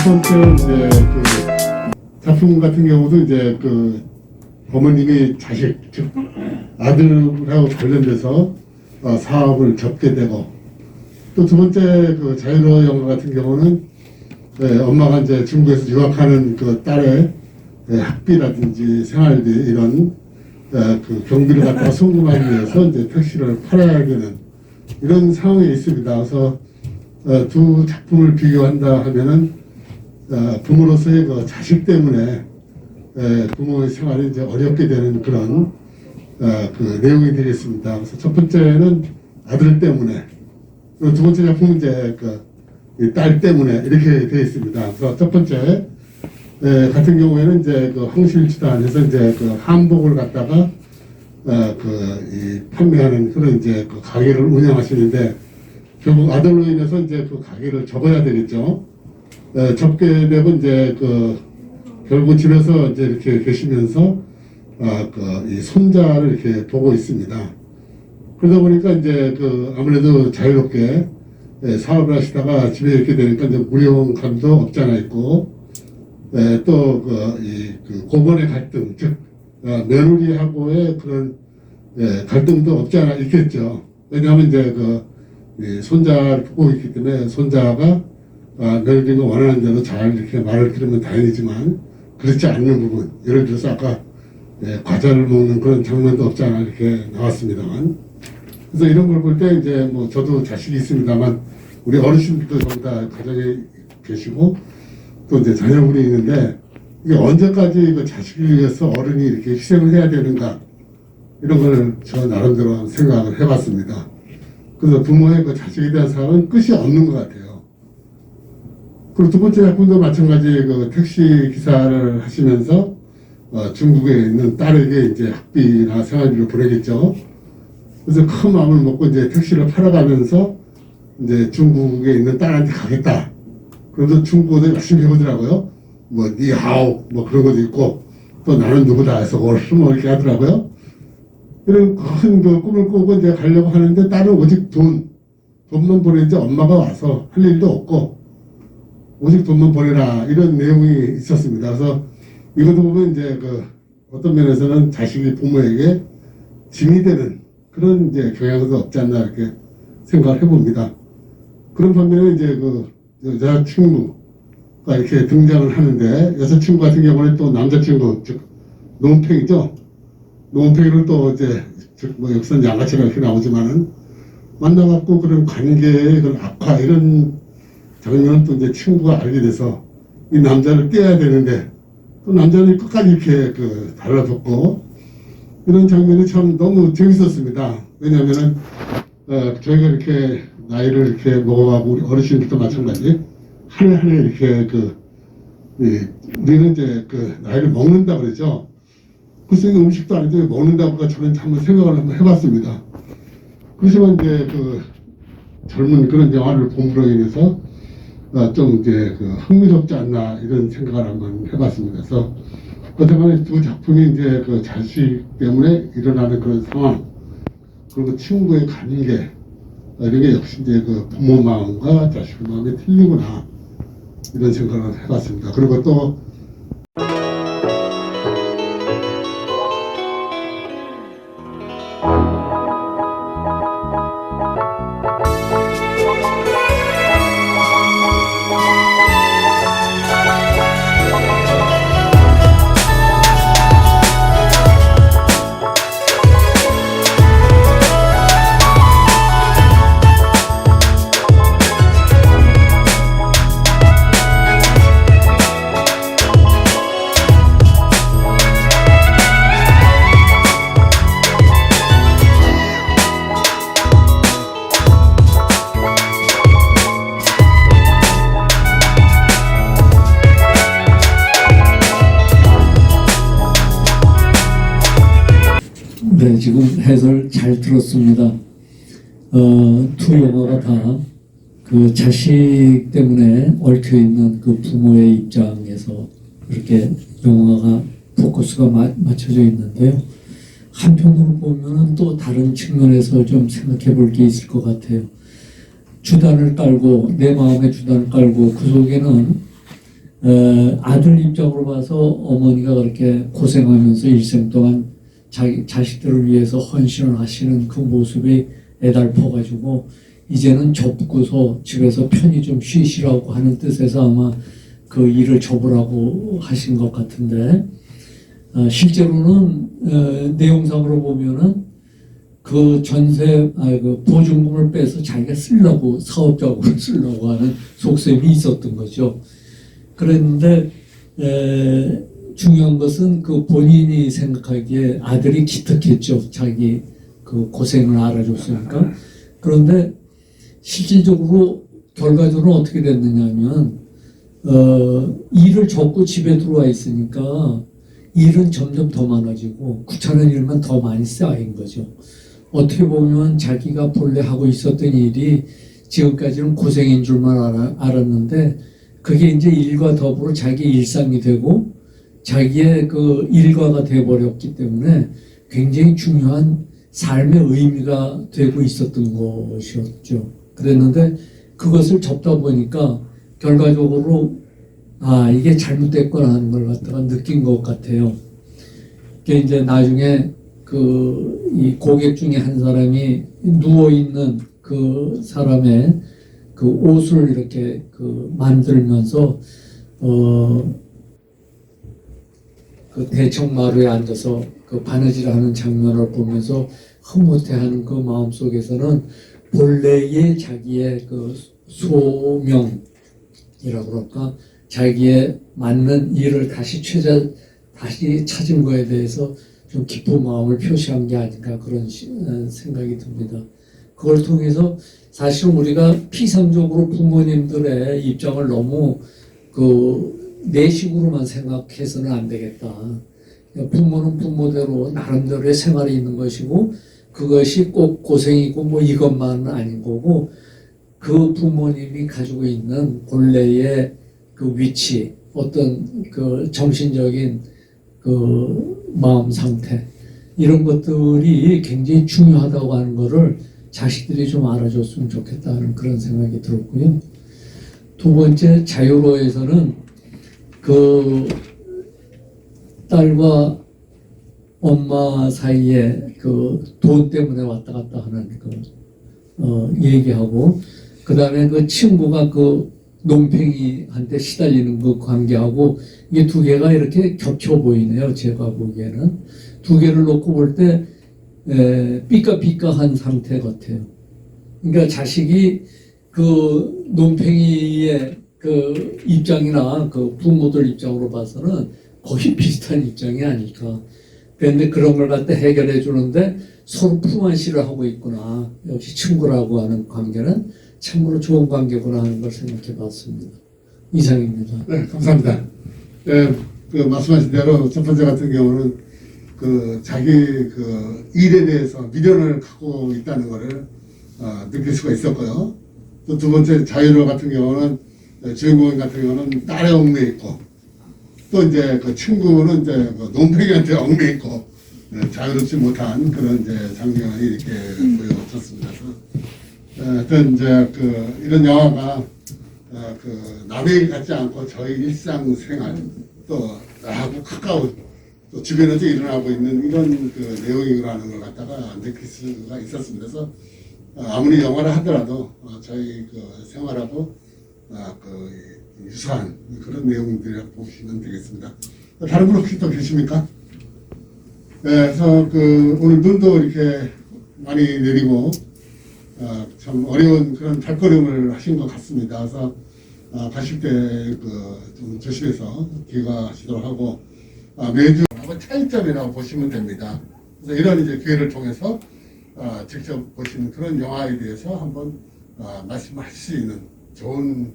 번째 이제 그 작품 같은 경우도 이제 그 어머님이 자식 즉 아들하고 관련돼서 사업을 접게 되고, 또 두 번째 그 자유로 영화 같은 경우는 엄마가 이제 중국에서 유학하는 그 딸의 학비라든지 생활비 이런 그 경비를 갖다가 송금하기 위해서 이제 택시를 팔아야 되는 이런 상황에 있습니다. 그래서 두 작품을 비교한다 하면은 부모로서의 그 자식 때문에 부모의 생활이 이제 어렵게 되는 그런 그 내용이 되겠습니다. 그래서 첫 번째는 아들 때문에, 그리고 두 번째 작품은 이제 그 딸 때문에 이렇게 되어 있습니다. 그래서 첫 번째 같은 경우에는 이제 그 황실주단에서 이제 그 한복을 갖다가 판매하는 그런 이제 그 가게를 운영하시는데, 결국 아들로 인해서 이제 그 가게를 접어야 되겠죠. 접게 되고 이제 그 결국 집에서 이제 이렇게 계시면서 이 손자를 이렇게 보고 있습니다. 그러다 보니까 이제 그 아무래도 자유롭게 사업을 하시다가 집에 이렇게 되니까 이제 무용감도 없지 않아 있고, 또 그 고번의 갈등, 즉 며느리하고의 그런 갈등도 없지 않아 있겠죠. 왜냐하면 이제 그 손자를 보고 있기 때문에 손자가 며느리가 원하는 대로 잘 이렇게 말을 들으면 다행이지만 그렇지 않는 부분, 예를 들어서 아까 과자를 먹는 그런 장면도 없지 않아 이렇게 나왔습니다만, 그래서 이런 걸 볼 때 이제 뭐 저도 자식이 있습니다만 우리 어르신들도 전부 다 가정에 계시고 또 이제 자녀분이 있는데, 이게 언제까지 그 자식을 위해서 어른이 이렇게 희생을 해야 되는가, 이런 걸 저 나름대로 생각을 해봤습니다. 그래서 부모의 그 자식에 대한 사랑은 끝이 없는 것 같아요. 그리고 두 번째 작품도 마찬가지 그 택시 기사를 하시면서 중국에 있는 딸에게 이제 학비나 생활비를 보내겠죠. 그래서 큰 마음을 먹고 이제 택시를 팔아가면서 이제 중국에 있는 딸한테 가겠다. 그래서 중국어도 열심히 해보더라고요. 뭐 니하오 뭐 그런 것도 있고, 또 나는 누구다 해서 뭐 이렇게 하더라고요. 이런 큰 그 꿈을 꾸고 이제 가려고 하는데, 딸은 오직 돈만 보내지 엄마가 와서 할 일도 없고 오직 돈만 보내라, 이런 내용이 있었습니다. 그래서 이것도 보면 이제 그 어떤 면에서는 자식이 부모에게 짐이 되는 그런 이제 경향도 없지 않나 이렇게 생각을 해봅니다. 그런 반면에 이제 그 여자친구가 이렇게 등장을 하는데, 여자친구 같은 경우는 또 남자친구, 즉 노은팽이죠. 노은팽이를 또 이제 뭐 역선 양아치가 이렇게 나오지만은 만나갖고 그런 관계의 그런 악화, 이런 장면은 또 이제 친구가 알게 돼서 이 남자를 떼야 되는데 또 남자는 끝까지 이렇게 달라붙고, 이런 장면이 참 너무 재밌었습니다. 왜냐하면은 저희가 이렇게 나이를 이렇게 먹어가고 우리 어르신들도 마찬가지 한 해 한 해 이렇게 우리는 이제 나이를 먹는다 그러죠. 글쎄 음식도 아닌데 먹는다고 저는 한번 생각을 한번 해봤습니다. 그렇지만 이제 젊은 그런 영화를 봄으로 인해서 좀 이제 흥미롭지 않나 이런 생각을 한번 해봤습니다. 그래서 어쨌든 두 작품이 이제 자식 때문에 일어나는 그런 상황, 그리고 친구의 관계, 이런 게 역시 이제 부모 마음과 자식 마음이 틀리구나, 이런 생각을 해봤습니다. 그리고 또 네, 지금 해설 잘 들었습니다. 두 영화가 다 그 자식 때문에 얽혀있는 그 부모의 입장에서 이렇게 영화가 포커스가 맞춰져 있는데요. 한편으로 보면은 또 다른 측면에서 좀 생각해 볼 게 있을 것 같아요. 주단을 깔고, 내 마음의 주단을 깔고 그 속에는 아들 입장으로 봐서 어머니가 그렇게 고생하면서 일생 동안 자기 자식들을 위해서 헌신을 하시는 그 모습이 애달퍼가지고 이제는 접고서 집에서 편히 좀 쉬시라고 하는 뜻에서 아마 그 일을 접으라고 하신 것 같은데, 실제로는 내용상으로 보면은 그 그 보증금을 빼서 자기가 쓰려고 사업적으로 쓰려고 하는 속셈이 있었던 거죠. 그랬는데 중요한 것은 그 본인이 생각하기에 아들이 기특했죠. 자기 그 고생을 알아줬으니까. 그런데 실질적으로 결과적으로 어떻게 됐느냐면 일을 접고 집에 들어와 있으니까 일은 점점 더 많아지고 귀찮은 일만 더 많이 쌓인 거죠. 어떻게 보면 자기가 본래 하고 있었던 일이 지금까지는 고생인 줄만 알았는데 그게 이제 일과 더불어 자기 일상이 되고 자기의 그 일과가 되어버렸기 때문에 굉장히 중요한 삶의 의미가 되고 있었던 것이었죠. 그랬는데 그것을 접다 보니까 결과적으로 이게 잘못됐구나 하는 걸 갖다가 느낀 것 같아요. 그게 이제 나중에 이 고객 중에 한 사람이 누워있는 그 사람의 그 옷을 이렇게 만들면서 그 대청마루에 앉아서 그 바느질하는 장면을 보면서 흐뭇해하는 그 마음 속에서는 본래의 자기의 그 소명이라고 그럴까, 자기의 맞는 일을 다시 찾은 거에 대해서 좀 기쁜 마음을 표시한 게 아닌가 그런 생각이 듭니다. 그걸 통해서 사실 우리가 피상적으로 부모님들의 입장을 너무 내식으로만 생각해서는 안 되겠다. 부모는 부모대로 나름대로의 생활이 있는 것이고 그것이 꼭 고생이고 뭐 이것만은 아닌 거고 그 부모님이 가지고 있는 본래의 그 위치, 어떤 그 정신적인 그 마음 상태 이런 것들이 굉장히 중요하다고 하는 거를 자식들이 좀 알아줬으면 좋겠다는 그런 생각이 들었고요. 두 번째, 자유로에서는 그 딸과 엄마 사이에 그 돈 때문에 왔다 갔다 하는 얘기하고, 그 다음에 그 친구가 그 논팽이한테 시달리는 그 관계하고 이게 두 개가 이렇게 겹쳐 보이네요. 제가 보기에는 두 개를 놓고 볼 때 삐까삐까한 상태 같아요. 그러니까 자식이 그 논팽이의 그 입장이나 그 부모들 입장으로 봐서는 거의 비슷한 입장이 아닐까. 그런데 그런 걸 갖다 해결해 주는데 서로 품안시를 하고 있구나. 역시 친구라고 하는 관계는 참으로 좋은 관계구나 하는 걸 생각해 봤습니다. 이상입니다. 네, 감사합니다. 그 말씀하신 대로 첫 번째 같은 경우는 그 자기 그 일에 대해서 미련을 갖고 있다는 것을 느낄 수가 있었고요. 또 두 번째 자유로 같은 경우는 주인공 같은 경우는 딸에 얽매 있고 또 이제 그 친구는 이제 그 논팽이한테 얽매 있고 자유롭지 못한 그런 이제 장면이 이렇게 보여졌습니다. 하여튼 이제 이런 영화가 그 남의 일 같지 않고 저희 일상생활 또 나하고 가까운 또 주변에서 일어나고 있는 이런 그 내용이라는 걸 갖다가 느낄 수가 있었습니다. 그래서 아무리 영화를 하더라도 저희 그 생활하고 유사한 그런 내용들이라고 보시면 되겠습니다. 다른 분 혹시 또 계십니까? 네, 그래서 오늘 눈도 이렇게 많이 내리고 참 어려운 그런 발걸음을 하신 것 같습니다. 그래서 가실 때 좀 조심해서 귀가하시도록 하고 매주 차이점이라고 보시면 됩니다. 그래서 이런 이제 기회를 통해서 직접 보시는 그런 영화에 대해서 한번 말씀할 수 있는 좋은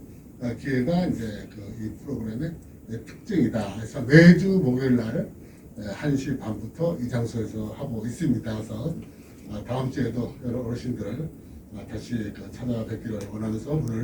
기회가 이제 이 프로그램의 특징이다. 그래서 매주 목요일 날 1시 반부터 이 장소에서 하고 있습니다. 그래서 다음 주에도 여러 어르신들을 다시 찾아뵙기를 원하면서 오늘